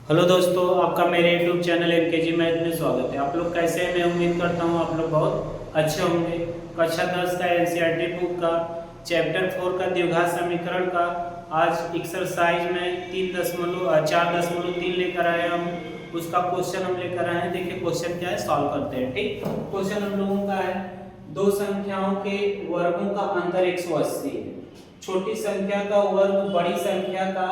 Hello दोस्तों, आपका मेरे YouTube चैनल MKG मैथ में स्वागत है। आप लोग कैसे हैं? मैं उम्मीद करता हूँ आप लोग बहुत अच्छे होंगे। कक्षा 10 का NCERT बुक का चैप्टर 4 का द्विघात समीकरण का आज एक्सरसाइज में 4.3 लेकर आए हम। उसका क्वेश्चन हम लेकर आए हैं। देखिए क्वेश्चन क्या है, सॉल्व करते हैं। ठीक, क्वेश्चन हम लोगों का है दो संख्याओं के वर्गों का अंतर 180 है। छोटी संख्या का वर्ग बड़ी संख्या का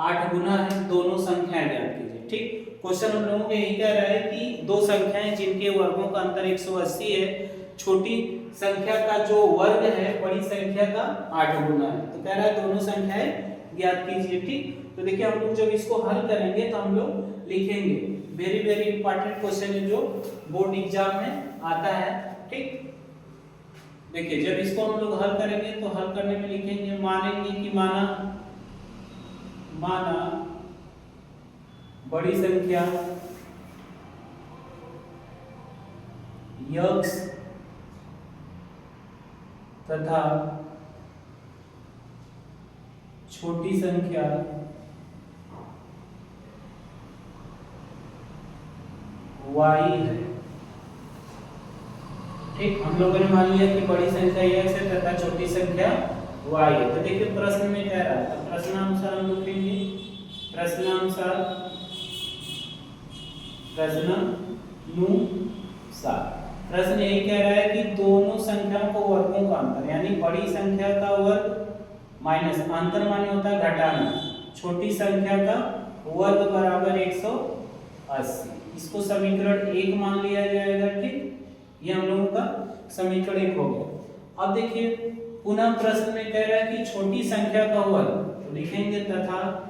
8 गुना है। दोनों संख्याएं ज्ञात कीजिए। ठीक, क्वेश्चन हम लोगों को यही कह रहा है कि दो संख्याएं जिनके वर्गों का अंतर 180 है, छोटी संख्या का जो वर्ग है बड़ी संख्या का 8 गुना है। तो कह रहा है दोनों संख्याएं ज्ञात कीजिए। ठीक, तो देखिए हम लोग जब इसको हल करेंगे तो हम लोग लिखेंगे, वेरी वेरी इंपॉर्टेंट क्वेश्चन है जो बोर्ड एग्जाम में आता है। ठीक, देखिए जब इसको हम लोग हल करेंगे तो हल करने में लिखेंगे, मानेंगे कि माना बड़ी संख्या x तथा छोटी संख्या y है। ठीक, हम लोगों ने मान लिया कि बड़ी संख्या x है तथा छोटी संख्या y है। तो देखिए प्रश्न में कह रहा है, प्रश्नानुसार हम लिखेंगे, प्रश्न यही कह रहा है कि दोनों संख्याओं को वर्गों का अंतर, यानी बड़ी संख्या का वर्ग माइनस अंतर माने होता है घटाना, छोटी संख्या का वर्ग बराबर 180। इसको समीकरण 1 मान लिया जाएगा। ठीक, ये हम लोगों का समीकरण 1 हो गया। अब देखिए पुनः प्रश्न में कह रहा है कि छोटी संख्या का वर्ग, तो लिखेंगे तथा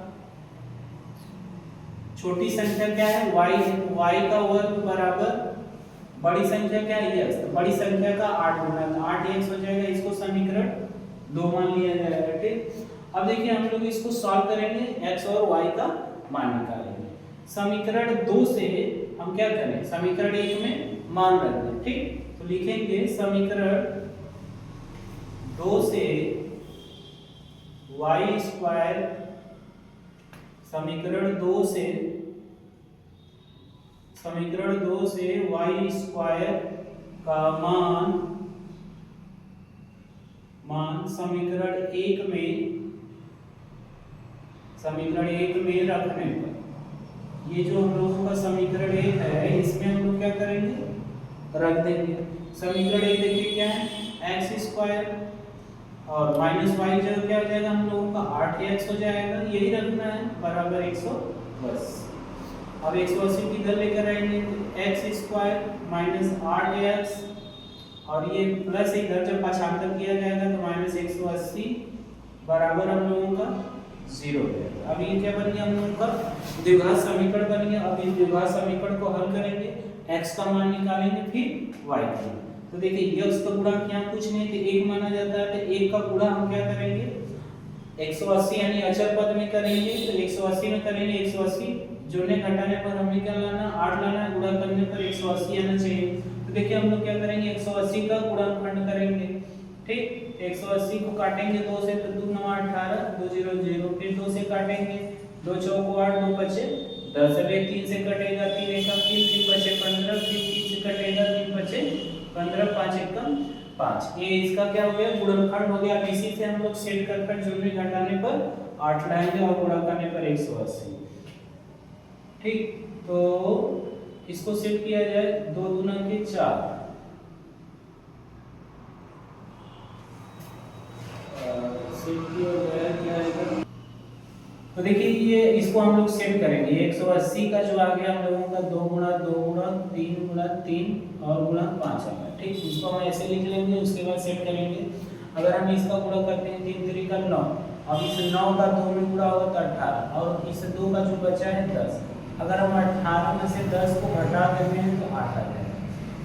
छोटी संख्या क्या है, y है। y का वर्ग बराबर बड़ी संख्या क्या है, x। तो बड़ी संख्या का 8 गुना, तो 8x हो जाएगा। इसको समीकरण 2 मान लिया जाएगा। ठीक, अब देखिए हम लोग इसको सॉल्व करेंगे, x और y का मान निकालेंगे। समीकरण 2 से हम क्या करें, समीकरण 1 में मान रख दें। ठीक, तो लिखेंगे समीकरण 2 से y स्क्वायर, समीकरण 2 से y स्क्वायर का मान समीकरण 1 में रखने पर, ये जो हम लोगों का समीकरण 1 है इसमें हम लोग क्या करेंगे, रख देंगे। समीकरण 1 देखिए क्या है, x स्क्वायर और माइनस y जो क्या हो जाएगा हम लोगों का 8x हो जाएगा, यही रखना है, बराबर 180। अब 180 की इधर लेकर आएंगे, x स्क्वायर माइनस 8x और ये प्लस इधर जब पक्षांतर किया जाएगा तो माइनस 180 बराबर हम लोगों का 0 है। अब ये क्या बन गया, हम लोगों का द्विघात समीकरण बन गया। अब इस द्विघात समीकरण को हल करेंगे, x का मान निकालेंगे, फिर y का। तो देखिए x का गुणा यहाँ कुछ नहीं, तो 1 माना जाता है, तो 1 का गुणा हम क्या करेंगे, 180 यानी अचर पद में करेंगे, तो 180 में करेंगे। 180 जोड़ने घटाने पर हमें क्या लाना, 8 लाना, गुणा करने पर 180 आना चाहिए। तो देखिए हम लोग क्या करेंगे, 180 का गुणनखंड करेंगे। ठीक, 180 को काटेंगे 2 से, तो 2 9 18, 2 0 0, फिर 2 से काटेंगे, 2 चौको 8, 2 पचे 10, अबे 3 से कटेगा, 3 एकम 3, 3 पचे 15, फिर 3 से कटेगा, 3 पचे 15, 5 एकम 5। ये इसका क्या हो गया, गुणनखंड हो गया। इसी से हम लोग सेट कर जोड़ने घटाने पर 8 लाएंगे और गुणा करने पर 180। ठीक, तो इसको सेट किया जाए, 2 दूना के 4, सेट किया जाए क्या आएगा, तो देखिए ये इसको हम लोग सेट करेंगे। 180 का जो आ गया हम लोगों का 2 गुणा 2 गुणा 3 गुणा 3 और गुणा 5 आ गया। ठीक, इसको हम ऐसे लिख लेंगे, उसके बाद सेट करेंगे। अगर हम इसका गुणा करते हैं 3 3 का 9, अब इस 9 का 2 में गुणा होगा तो 18, और इस 2 का जो बचा है 10। अगर हम 18 में से 10 को घटा देते हैं तो 8 आ जाएगा,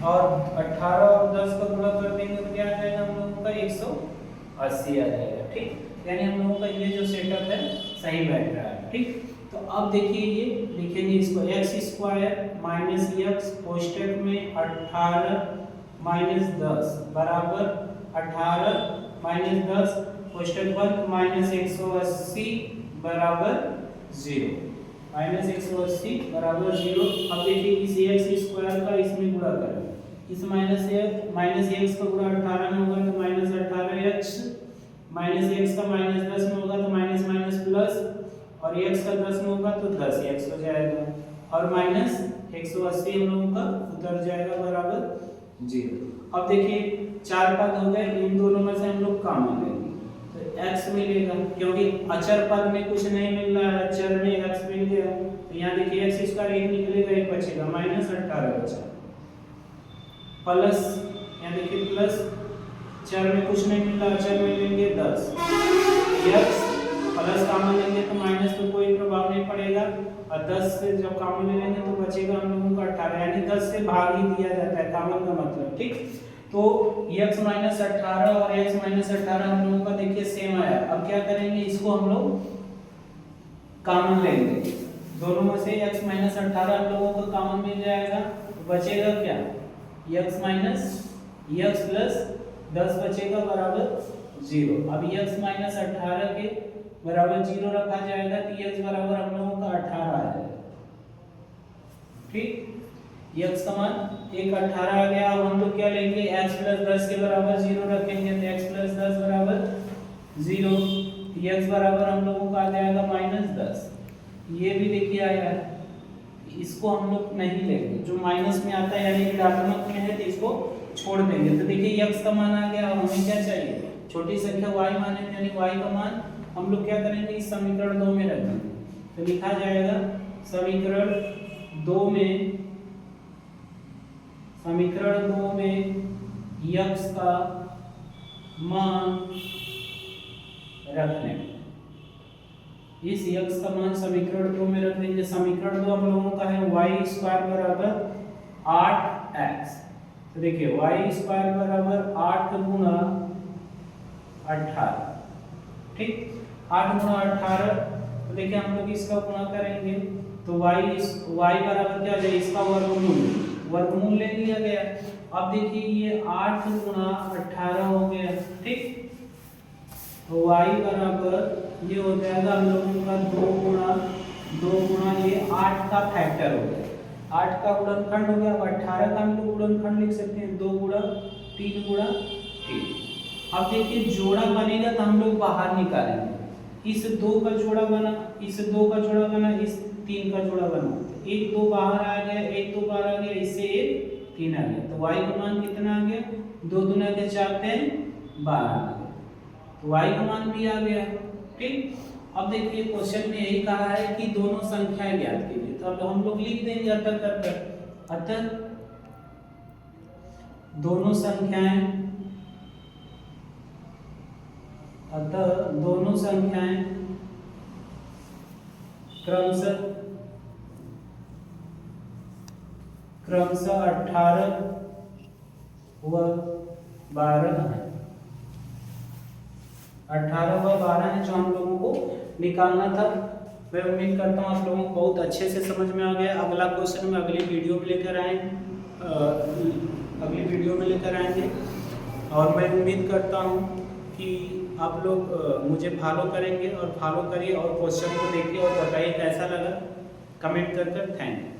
और 18 और 10 का गुणा कर देंगे तो क्या आ जाएगा हम लोगों का 180 आ जाएगा। ठीक, यानी हम लोगों का ये जो सेटअप है सही बैठ रहा है। ठीक, तो अब देखिए ये लिखेंगे इसको, x स्क्वायर माइनस x कोष्टक में 18 माइनस 10 बराबर 18 माइनस 10 कोष्टक बंद माइनस 180 बराबर 0। माइनस 180 बराबर 0। अब देखिए इस x स्क्वायर का इसमें गुणा करें, इस माइनस x का गुणा 18 में होगा तो माइनस 18x, माइनस x का माइनस 10 में होगा तो माइनस माइनस प्लस, और x का 10 में होगा तो 10x हो जाएगा, और माइनस 180 हम लोगों का उतर जाएगा बराबर 0। अब देखिए 4 पद हो गए, इन दोनों में से हम लोग कॉमन लेंगे तो x मिलेगा, क्योंकि अचर पद में कुछ नहीं मिल रहा है, अचर में x मिल गया। तो यहाँ देखिए x स्क्वायर 1 निकलेगा, 1 बचेगा, माइनस 18 बचा, प्लस यहाँ देखिए प्लस, चर में कुछ नहीं मिल रहा, अचर में लेंगे 10, x प्लस कॉमन लेंगे तो माइनस पे कोई प्रभाव नहीं पड़ेगा, और 10 से जब कॉमन ले लेंगे तो बचेगा हम लोगों का 18, यानी 10 से भाग ही दिया जाता है कॉमन का मतलब, ठीक। तो x माइनस 18 और x माइनस 18 हम लोगों का देखिए सेम आया। अब क्या करेंगे, इसको हम लोग कॉमन लेंगे, दोनों में से x माइनस 18 हम लोगों को कॉमन मिल जाएगा, तो बचेगा क्या, x माइनस x प्लस 10 बचेगा बराबर 0। अब x माइनस 18 के बराबर 0 रखा जाएगा तो x बराबर हम लोगों का 18 आ जाएगा, ठीक। x का मान 18 आ गया। अब हम लोग क्या लेंगे, x प्लस 10 के बराबर 0 रखेंगे तो x प्लस 10 बराबर 0, x बराबर हम लोगों का आ जाएगा माइनस 10। ये भी देखिए आया, इसको हम लोग नहीं लेंगे, जो माइनस में आता है यानी ऋणात्मक में है तो इसको छोड़ देंगे। तो देखिए x का मान आ गया, हमें क्या चाहिए, छोटी संख्या y माने, यानी y का मान हम लोग क्या करेंगे, इस समीकरण 2 में रख देंगे। तो लिखा जाएगा समीकरण 2 में x का मान रखने, इस x का मान समीकरण 2 में रख देंगे। समीकरण 2 हम लोगों का है y स्क्वायर बराबर 8x। तो देखिए y स्क्वायर बराबर 8 गुना 18, ठीक, 8 गुना 18। तो देखिए हम लोग इसका गुणा करेंगे तो y बराबर क्या हो जाएगा, इसका वर्गमूल ले लिया गया। अब देखिए ये 8 गुना 18 हो गया, ठीक, तो y बराबर ये हो जाएगा हम लोगों का 2 गुना ये 8 का फैक्टर हो गया, 8 का गुणनखंड हो गया। अब 18 का हम लोग गुणनखंड लिख सकते हैं, 2 गुणा 3 गुणा 3। अब देखिए जोड़ा बनेगा तो हम लोग बाहर निकालेंगे, इस 2 का जोड़ा बना, इस 2 का जोड़ा बना, इस 3 का जोड़ा बना, एक 2 बाहर आ गया, एक 2 बाहर आ गया, इससे एक 3 आ गया, तो y का मान कितना आ गया, 2 दूना के 4 3 12 आ गया, तो y का मान भी आ गया, ठीक। अब देखिए क्वेश्चन में यही कहा है कि दोनों संख्याएं ज्ञात कीजिए, तो अब हम लोग लिख देंगे अतः दोनों संख्याएं क्रमशः 18 व 12 है, 18 व 12 है जो हम लोगों को निकालना था। मैं उम्मीद करता हूँ आप लोगों को बहुत अच्छे से समझ में आ गया। अगला क्वेश्चन में अगली वीडियो में लेकर आएंगे, और मैं उम्मीद करता हूँ कि आप लोग मुझे फॉलो करेंगे, और फॉलो करिए और क्वेश्चन को देखिए और बताइए कैसा लगा, कमेंट कर थैंक यू।